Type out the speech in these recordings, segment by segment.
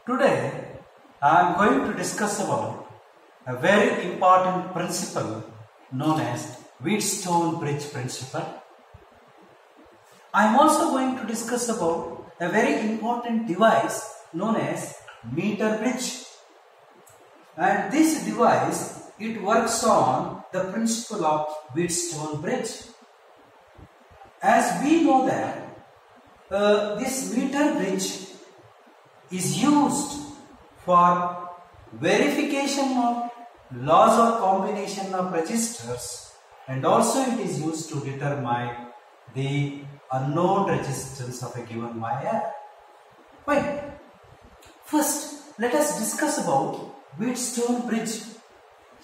Today I am going to discuss about a very important principle known as Wheatstone bridge principle. I am also going to discuss about a very important device known as meter bridge. And this device, it works on the principle of Wheatstone bridge. As we know that this meter bridge is used for verification of laws of combination of registers, and also it is used to determine the unknown resistance of a given wire. Fine. First, let us discuss about Wheatstone bridge.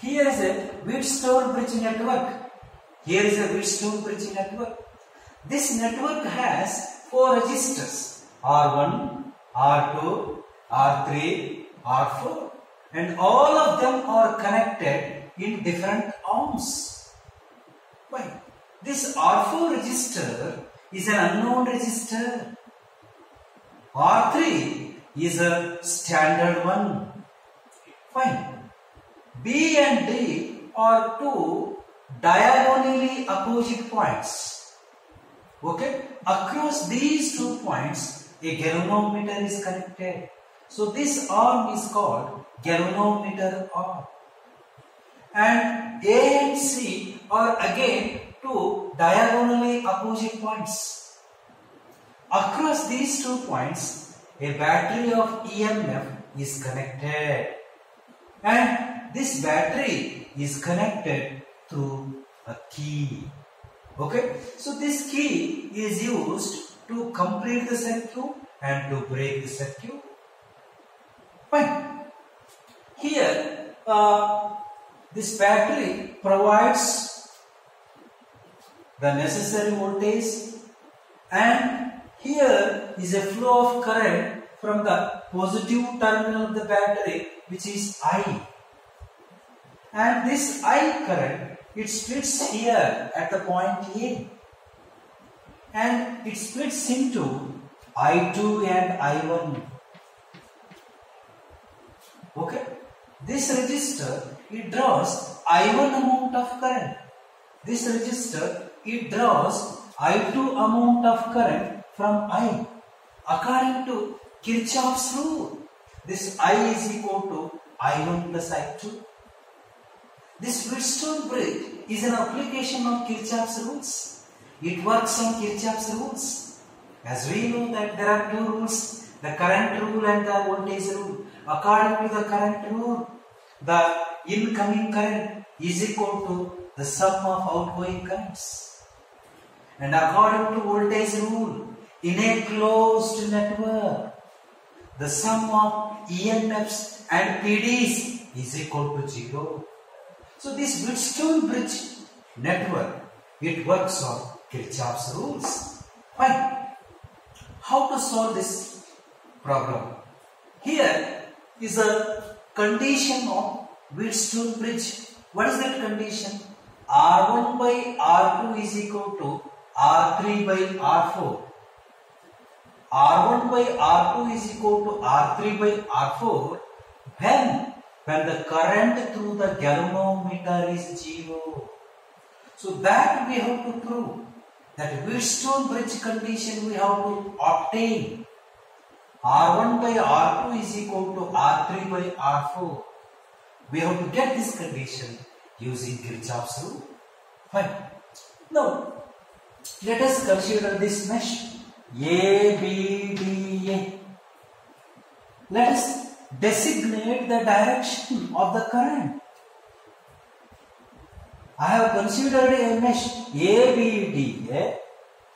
Here is a Wheatstone bridge network. Here is a Wheatstone bridge network. This network has 4 registers: R1, R2, R3, R4, and all of them are connected in different arms. Why? This R4 register is an unknown register. R3 is a standard one. Fine. B and D are 2 diagonally opposite points. Okay? Across these 2 points, a galvanometer is connected. So this arm is called galvanometer arm. And A and C are again 2 diagonally opposite points. Across these 2 points, a battery of EMF is connected. And this battery is connected through a key. Okay, so this key is used to complete the circuit and to break the circuit. Fine. Here, this battery provides the necessary voltage, and here is a flow of current from the positive terminal of the battery, which is I. And this I current, it splits here at the point A, and it splits into I2 and I1. Okay, this resistor, it draws I1 amount of current. This resistor, it draws I2 amount of current from I. According to Kirchhoff's rule, this I is equal to I1 plus I2. This Wheatstone bridge is an application of Kirchhoff's rules. It works on Kirchhoff's rules. As we know that there are 2 rules, the current rule and the voltage rule. According to the current rule, the incoming current is equal to the sum of outgoing currents. And according to voltage rule, in a closed network, the sum of EMFs and PDs is equal to 0. So this Wheatstone bridge network, it works on Kirchhoff's rules. Fine. How to solve this problem? Here is a condition of Wheatstone bridge. What is that condition? R1 by R2 is equal to R3 by R4. R1 by R2 is equal to R3 by R4 when the current through the galvanometer is 0. So that we have to prove. That Wheatstone bridge condition we have to obtain. R1 by R2 is equal to R3 by R4. We have to get this condition using Kirchhoff's rule. Fine. Now, let us consider this mesh A, B, D, A. Let us designate the direction of the current. I have considered a mesh A, B, D, A,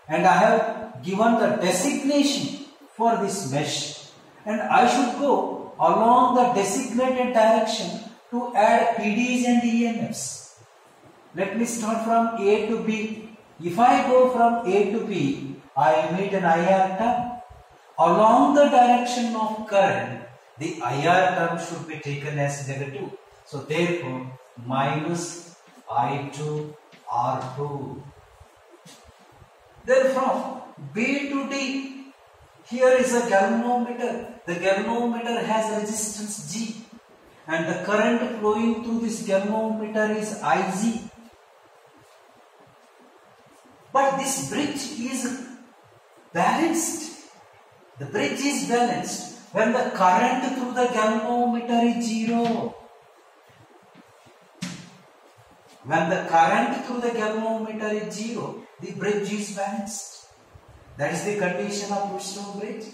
and I have given the designation for this mesh, and I should go along the designated direction to add PDs and EMFs. Let me start from A to B. If I go from A to B, I meet an IR term. Along the direction of current, the IR term should be taken as negative. So therefore, minus I2 R2. Then from B to D, Here is a galvanometer. The galvanometer has resistance G, and the current flowing through this galvanometer is Ig. But this bridge is balanced. The bridge is balanced when the current through the galvanometer is 0. When the current through the galvanometer is 0, the bridge is balanced. That is the condition of Wheatstone bridge.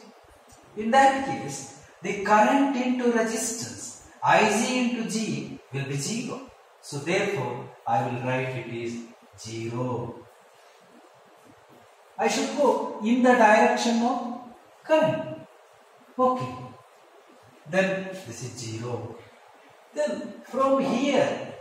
In that case, the current into resistance Ig into G will be 0. So therefore, I will write it is 0. I should go in the direction of current. Okay. Then this is 0. Then from here,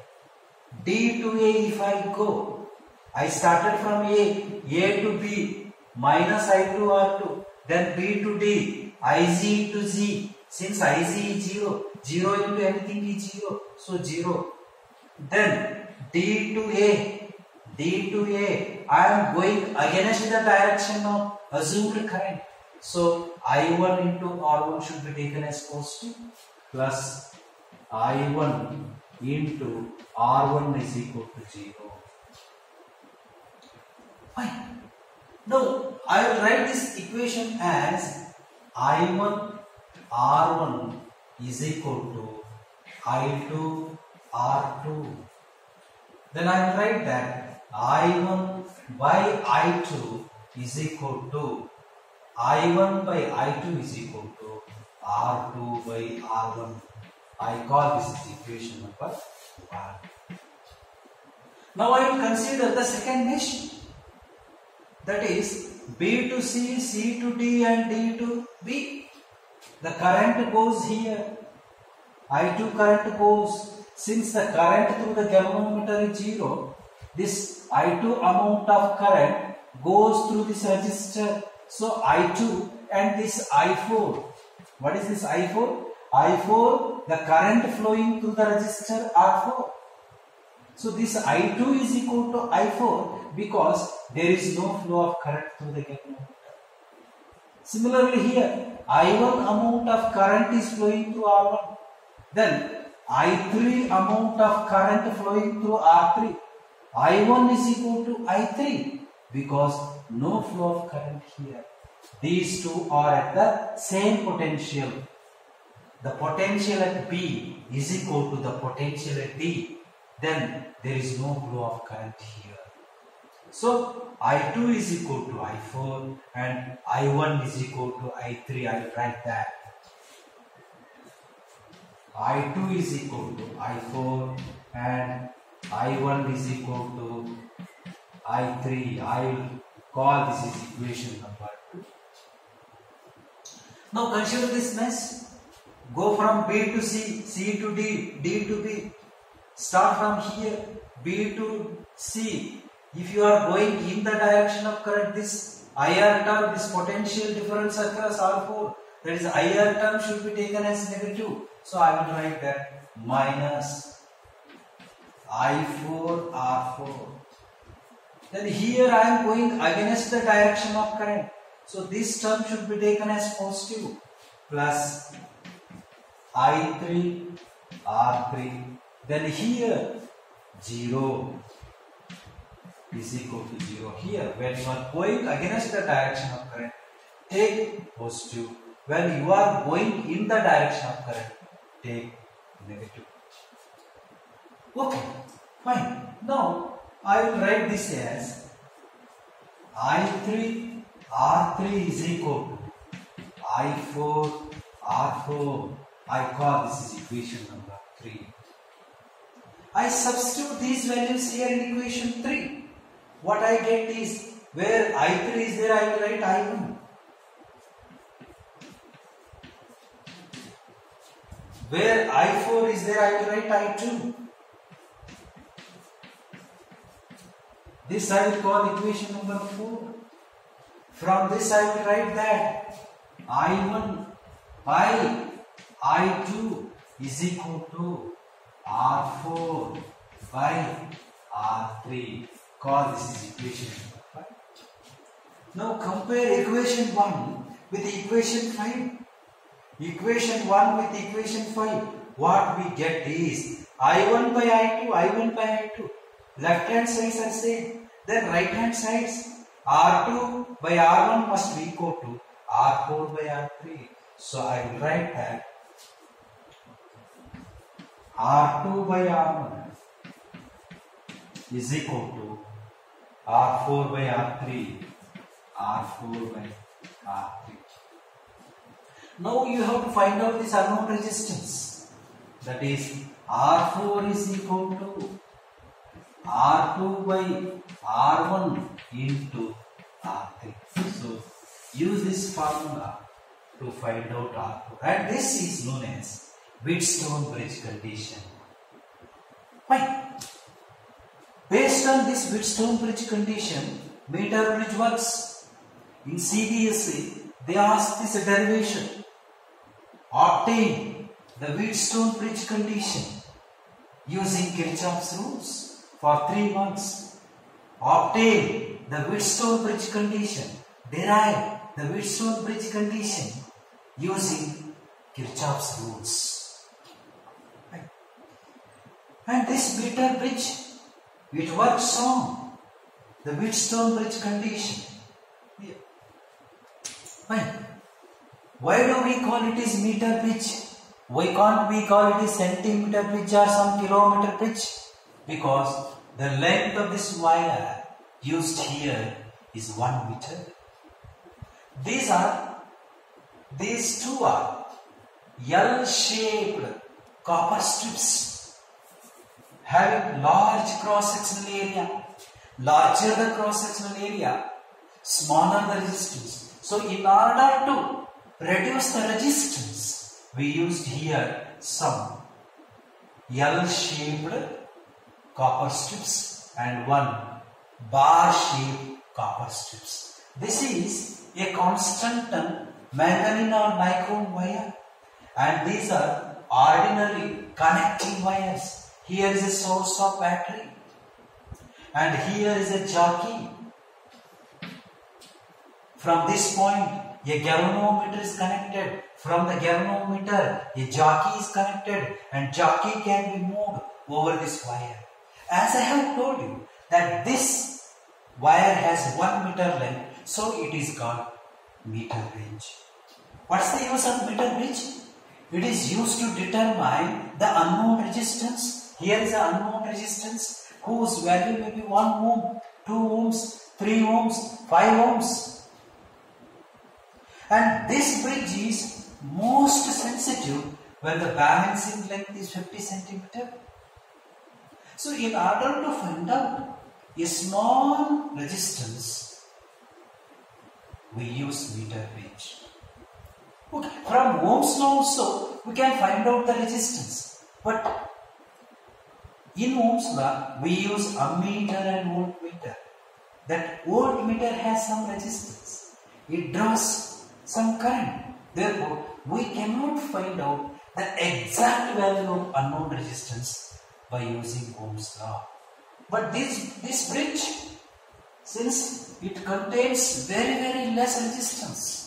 D to A if I go, I started from A to B, minus I to R2, then B to D, Ig to Z. Since Ig is 0, 0 into anything is 0, so 0. Then D to A, I am going against the direction of assumed current. So I1 into R1 should be taken as positive, plus I1 into R1 is equal to 0. Fine. Now I will write this equation as I1 R1 is equal to I2 R2. Then I will write that I1 by I2 is equal to I1 by I2 is equal to R2 by R1. I call this equation number 1. Now I will consider the second mesh. That is B to C, C to D and D to B. The current goes here. I2 current goes. Since the current through the galvanometer is 0, this I2 amount of current goes through this resistor. So I2 and this I4. What is this I4? I4, the current flowing through the resistor R4. So this I2 is equal to I4 because there is no flow of current through the galvanometer. Similarly here, I1 amount of current is flowing through R1. Then I3 amount of current flowing through R3. I1 is equal to I3 because no flow of current here. These two are at the same potential. The potential at B is equal to the potential at D. Then there is no flow of current here. So I2 is equal to I4 and I1 is equal to I3. I will write that. I2 is equal to I4 and I1 is equal to I3. I will call this is equation number 2. Now consider this mesh. Go from B to C, C to D, D to B. Start from here, B to C. If you are going in the direction of current, this IR term, this potential difference across R4, that is IR term should be taken as negative. So I will write that minus I4 R4. Then here I am going against the direction of current. So this term should be taken as positive plus I3 R3. Then here 0 is equal to 0. Here when you are going against the direction of current, take positive. When you are going in the direction of current, take negative. Okay, fine. Now I will write this as I3 R3 is equal to I4 R4. I call this is equation number 3. I substitute these values here in equation 3. What I get is where I3 is there, I will write I1. Where I4 is there, I will write I2. This I will call equation number 4. From this I will write that I1 by I2 is equal to R4 by R3. Call this is equation number 5. Now compare equation 1 with equation 5. Equation 1 with equation 5. What we get is I1 by I2, I1 by I2. Left hand sides are same. Then right hand sides R2 by R1 must be equal to R4 by R3. So I will write that R2 by R1 is equal to R4 by R3, R4 by R3. Now you have to find out this unknown resistance. That is R4 is equal to R2 by R1 into R3. So use this formula to find out R4. And this is known as Wheatstone bridge condition. Fine. Based on this Wheatstone bridge condition, meter bridge works. In CBSE, they ask this derivation. Obtain the Wheatstone bridge condition using Kirchhoff's rules for 3 months. Obtain the Wheatstone bridge condition. Derive the Wheatstone bridge condition using Kirchhoff's rules. And this meter bridge, it works on the Wheatstone bridge condition. Yeah. Fine. Why do we call it is meter bridge? Why can't we call it is centimeter bridge or some kilometer bridge? Because the length of this wire used here is 1 meter. These two are L-shaped copper strips having large cross-sectional area. Larger the cross-sectional area, smaller the resistance. So in order to reduce the resistance, we used here some L-shaped copper strips and one bar-shaped copper strips. This is a constant manganese or nichrome wire, and these are ordinary connecting wires. Here is a source of battery and here is a jockey. From this point, a galvanometer is connected. From the galvanometer, a jockey is connected and jockey can be moved over this wire. As I have told you that this wire has 1 meter length, so it is called meter bridge. What's the use of meter bridge? It is used to determine the unknown resistance. Here is an unknown resistance whose value may be 1 ohm, 2 ohms, 3 ohms, 5 ohms. And this bridge is most sensitive when the balancing length is 50 centimeter. So in order to find out a small resistance, we use meter bridge. Okay. From Ohm's law also, we can find out the resistance. But in Ohm's law, we use ammeter and voltmeter. That voltmeter has some resistance. It draws some current. Therefore, we cannot find out the exact value of unknown resistance by using Ohm's law. But this bridge, since it contains very less resistance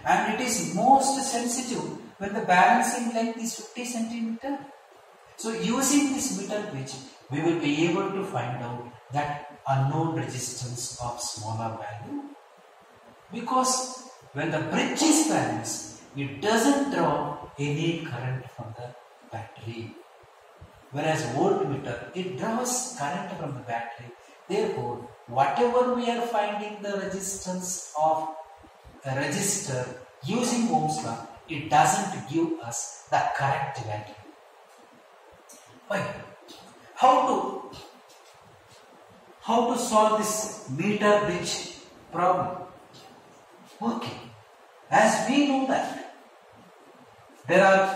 and it is most sensitive when the balancing length is 50 centimeter. So using this meter bridge, we will be able to find out that unknown resistance of smaller value. Because when the bridge is balanced, it doesn't draw any current from the battery. Whereas voltmeter, it draws current from the battery. Therefore, whatever we are finding the resistance of a resistor using Ohm's law, it doesn't give us the correct value. Why? How to solve this meter bridge problem? Okay, as we know that there are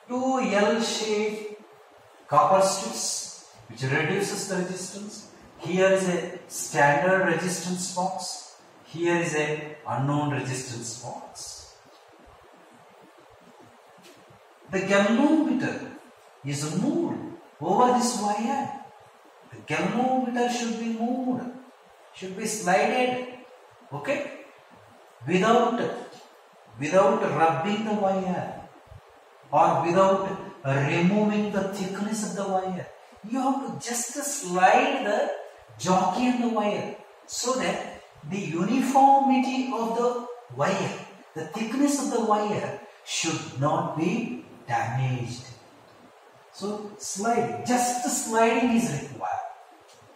two L-shaped copper strips which reduces the resistance. Here is a standard resistance box. Here is a unknown resistance box. The galvanometer is moved over this wire. The galvanometer should be moved, should be slided, okay, without without rubbing the wire or without removing the thickness of the wire. You have to just slide the jockey and the wire so that the uniformity of the wire, the thickness of the wire should not be damaged. So slide, just sliding is required.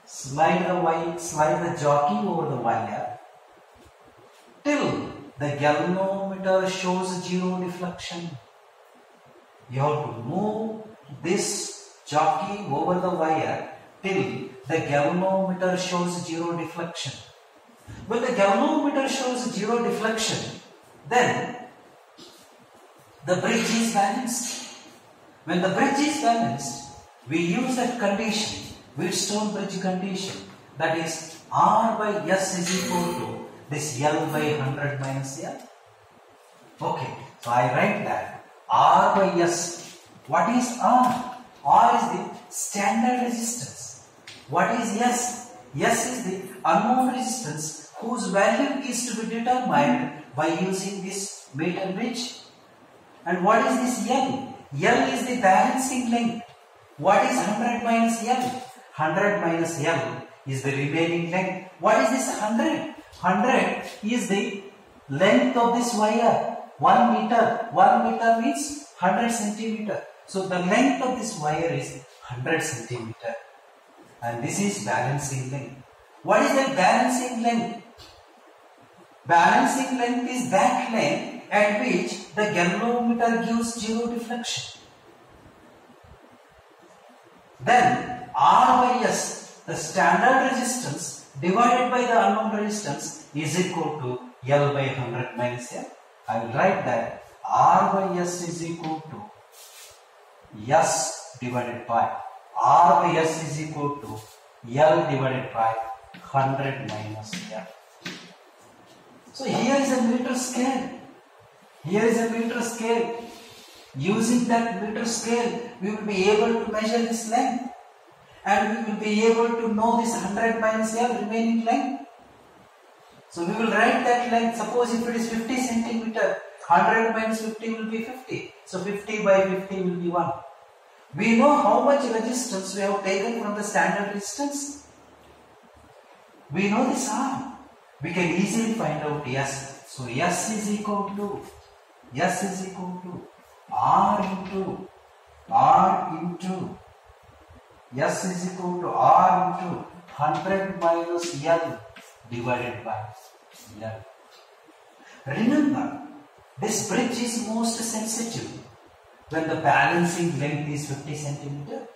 Slide the wire, slide the jockey over the wire till the galvanometer shows zero deflection. You have to move this jockey over the wire till the galvanometer shows zero deflection. When the galvanometer shows zero deflection, then the bridge is balanced. When the bridge is balanced, we use that condition, Wheatstone bridge condition, that is R by S is equal to this L by 100 minus L. Okay, so I write that R by S. What is R? R is the standard resistance. What is S? S is the unknown resistance whose value is to be determined by using this meter bridge. And what is this L? L is the balancing length. What is 100 minus L? 100 minus L is the remaining length. What is this 100? 100 is the length of this wire. 1 meter. 1 meter means 100 centimeter. So the length of this wire is 100 centimeter. And this is balancing length. What is that balancing length? Balancing length is that length at which the galvanometer gives zero deflection. Then R by S, the standard resistance divided by the unknown resistance, is equal to L by 100 minus L. I will write that R by S is equal to S divided by R by S is equal to L divided by 100 minus L. So here is a meter scale. Here is a meter scale. Using that meter scale, we will be able to measure this length. And we will be able to know this 100 minus L remaining length. So we will write that length. Suppose if it is 50 centimeter, 100 minus 50 will be 50. So 50 by 50 will be 1. We know how much resistance we have taken from the standard resistance. We know this R. We can easily find out S. So S is equal to R into S is equal to R into 100 minus L divided by L. Remember, this bridge is most sensitive when the balancing length is 50 centimeter.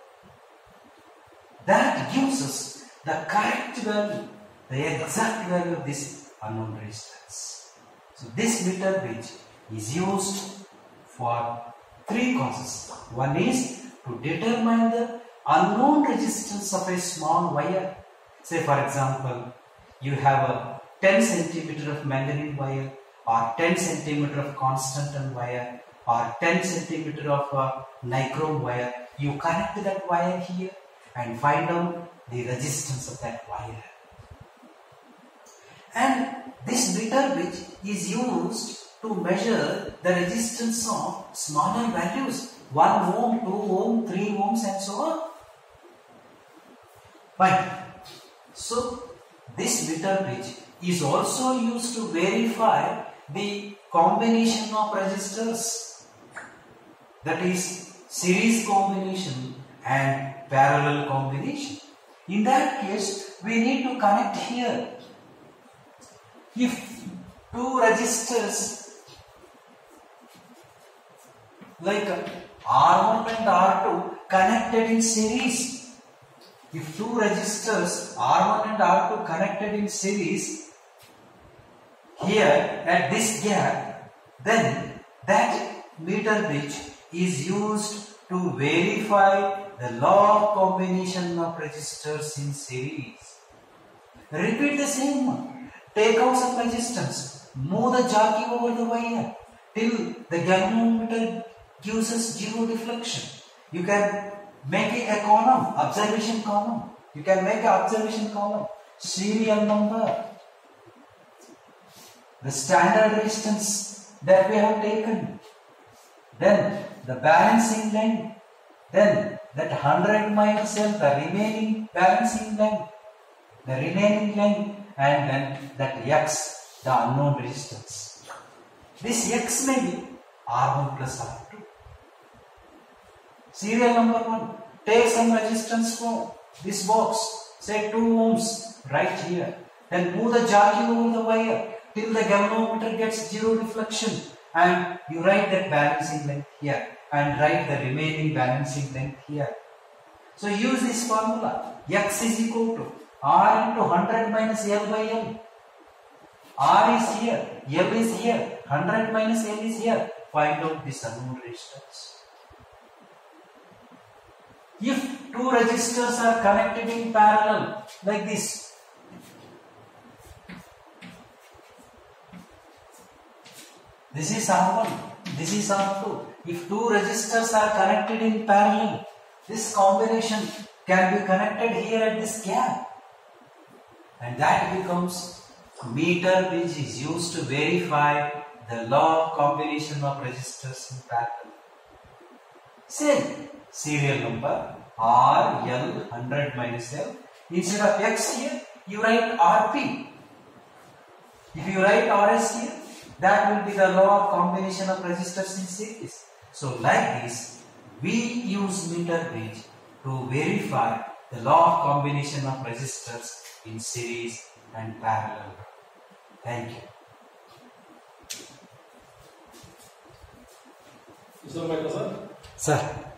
That gives us the correct value, the exact value of this unknown resistance. So this meter bridge is used for three causes. One is to determine the unknown resistance of a small wire. Say for example, you have a 10 centimeter of manganese wire or 10 centimeter of constant wire or 10 centimeter of nichrome wire. You connect that wire here and find out the resistance of that wire. And this meter bridge is used to measure the resistance of smaller values, 1 ohm, 2 ohm, 3 ohms and so on. Fine. So this meter bridge is also used to verify the combination of resistors, that is series combination and parallel combination. In that case, we need to connect here. If two resistors like R1 and R2 connected in series, if two resistors R1 and R2 connected in series here at this gap, then that meter bridge is used to verify the law of combination of resistors in series. Repeat the same one. Take out some resistance, move the jockey over the wire till the galvanometer gives us zero deflection. You can make a column, observation column. You can make an observation column, serial number, the standard resistance that we have taken. Then the balancing length. Then that 100 minus L, the remaining balancing length. The remaining length, and then that X, the unknown resistance. This X may be R1 plus R2. Serial number 1. Take some resistance from this box, say 2 ohms, right here. Then move the jockey over the wire till the galvanometer gets 0 deflection, and you write that balancing length here and write the remaining balancing length here. So use this formula. X is equal to R into 100 minus L by L. R is here, L is here, 100 minus L is here. Find out this unknown resistance. If 2 resistors are connected in parallel like this, this is R1, this is R2. If 2 resistors are connected in parallel, this combination can be connected here at this gap, and that becomes meter which is used to verify the law of combination of resistors in parallel. Same serial number R, L, 100 minus L. Instead of X here, you write RP. If you write RS here, that will be the law of combination of resistors in series. So like this, we use meter gauge to verify the law of combination of resistors in series and parallel. Thank you. Sir. Sir.